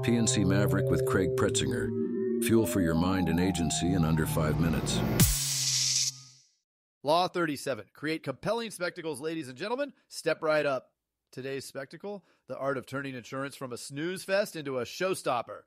PNC Maverick with Craig Pretzinger. Fuel for your mind and agency in under 5 minutes. Law 37. Create compelling spectacles, ladies and gentlemen. Step right up. Today's spectacle, the art of turning insurance from a snooze fest into a showstopper.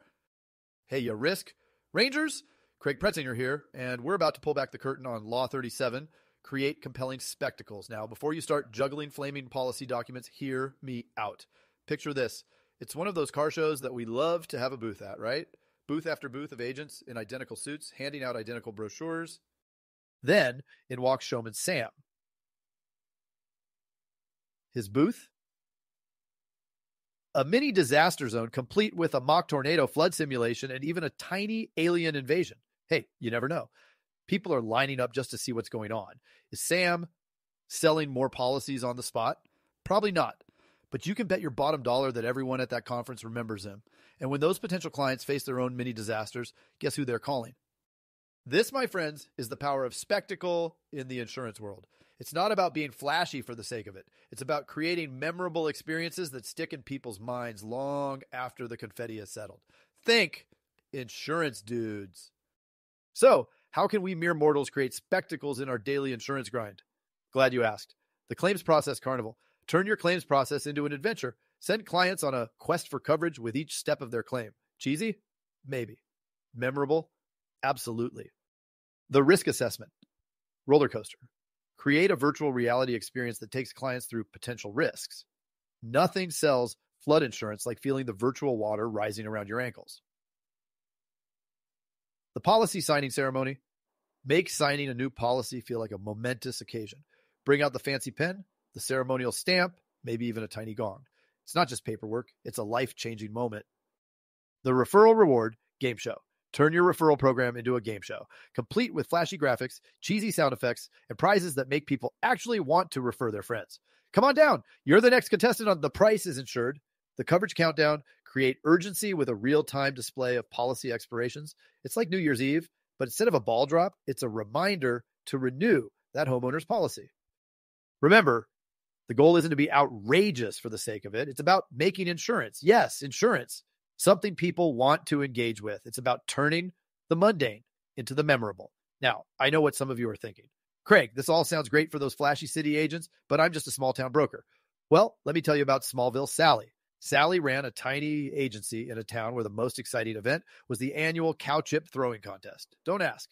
Hey, you risk? Rangers? Craig Pretzinger here, and we're about to pull back the curtain on Law 37. Create compelling spectacles. Now, before you start juggling flaming policy documents, hear me out. Picture this. It's one of those car shows that we love to have a booth at, right? Booth after booth of agents in identical suits, handing out identical brochures. Then, in walks showman Sam. His booth? A mini disaster zone complete with a mock tornado flood simulation and even a tiny alien invasion. Hey, you never know. People are lining up just to see what's going on. Is Sam selling more policies on the spot? Probably not. But you can bet your bottom dollar that everyone at that conference remembers him. And when those potential clients face their own mini disasters, guess who they're calling? This, my friends, is the power of spectacle in the insurance world. It's not about being flashy for the sake of it. It's about creating memorable experiences that stick in people's minds long after the confetti is settled. Think insurance dudes. So, how can we mere mortals create spectacles in our daily insurance grind? Glad you asked. The Claims Process Carnival. Turn your claims process into an adventure. Send clients on a quest for coverage with each step of their claim. Cheesy? Maybe. Memorable? Absolutely. The risk assessment. Roller coaster. Create a virtual reality experience that takes clients through potential risks. Nothing sells flood insurance like feeling the virtual water rising around your ankles. The policy signing ceremony. Make signing a new policy feel like a momentous occasion. Bring out the fancy pen, the ceremonial stamp, maybe even a tiny gong. It's not just paperwork, it's a life-changing moment. The referral reward game show. Turn your referral program into a game show, complete with flashy graphics, cheesy sound effects, and prizes that make people actually want to refer their friends. Come on down. You're the next contestant on The Price is Insured. The coverage countdown. Create urgency with a real-time display of policy expirations. It's like New Year's Eve, but instead of a ball drop, it's a reminder to renew that homeowner's policy. Remember, the goal isn't to be outrageous for the sake of it. It's about making insurance. Yes, insurance. Something people want to engage with. It's about turning the mundane into the memorable. Now, I know what some of you are thinking. Craig, this all sounds great for those flashy city agents, but I'm just a small town broker. Well, let me tell you about Smallville Sally. Sally ran a tiny agency in a town where the most exciting event was the annual cow chip throwing contest. Don't ask.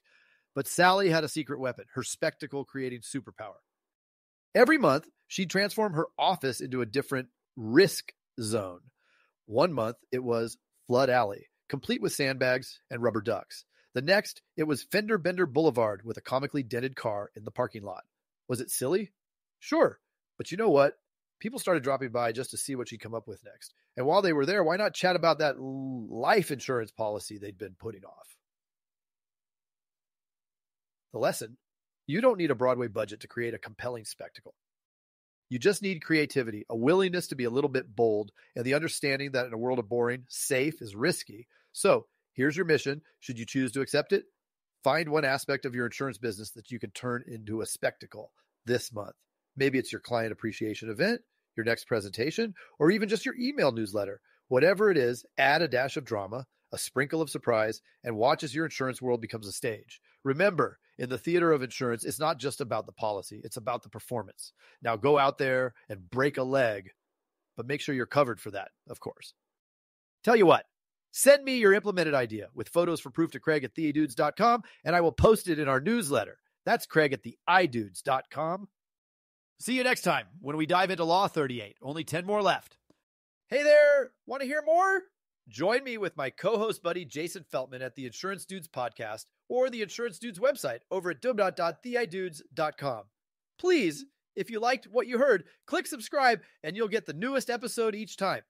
But Sally had a secret weapon, her spectacle-creating superpower. Every month, she'd transform her office into a different risk zone. One month, it was Flood Alley, complete with sandbags and rubber ducks. The next, it was Fender Bender Boulevard with a comically dented car in the parking lot. Was it silly? Sure. But you know what? People started dropping by just to see what she'd come up with next. And while they were there, why not chat about that life insurance policy they'd been putting off? The lesson: you don't need a Broadway budget to create a compelling spectacle. You just need creativity, a willingness to be a little bit bold, and the understanding that in a world of boring, safe is risky. So here's your mission. Should you choose to accept it? Find one aspect of your insurance business that you can turn into a spectacle this month. Maybe it's your client appreciation event, your next presentation, or even just your email newsletter. Whatever it is, add a dash of drama, a sprinkle of surprise, and watch as your insurance world becomes a stage. Remember, in the theater of insurance, it's not just about the policy, it's about the performance. Now go out there and break a leg, but make sure you're covered for that, of course. Tell you what, send me your implemented idea with photos for proof to Craig at theidudes.com, and I will post it in our newsletter. That's Craig at theidudes.com. See you next time when we dive into Law 38. Only 10 more left. Hey there, want to hear more? Join me with my co-host buddy Jason Feltman at the Insurance Dudes podcast or the Insurance Dudes website over at theidudes.com. Please, if you liked what you heard, click subscribe and you'll get the newest episode each time.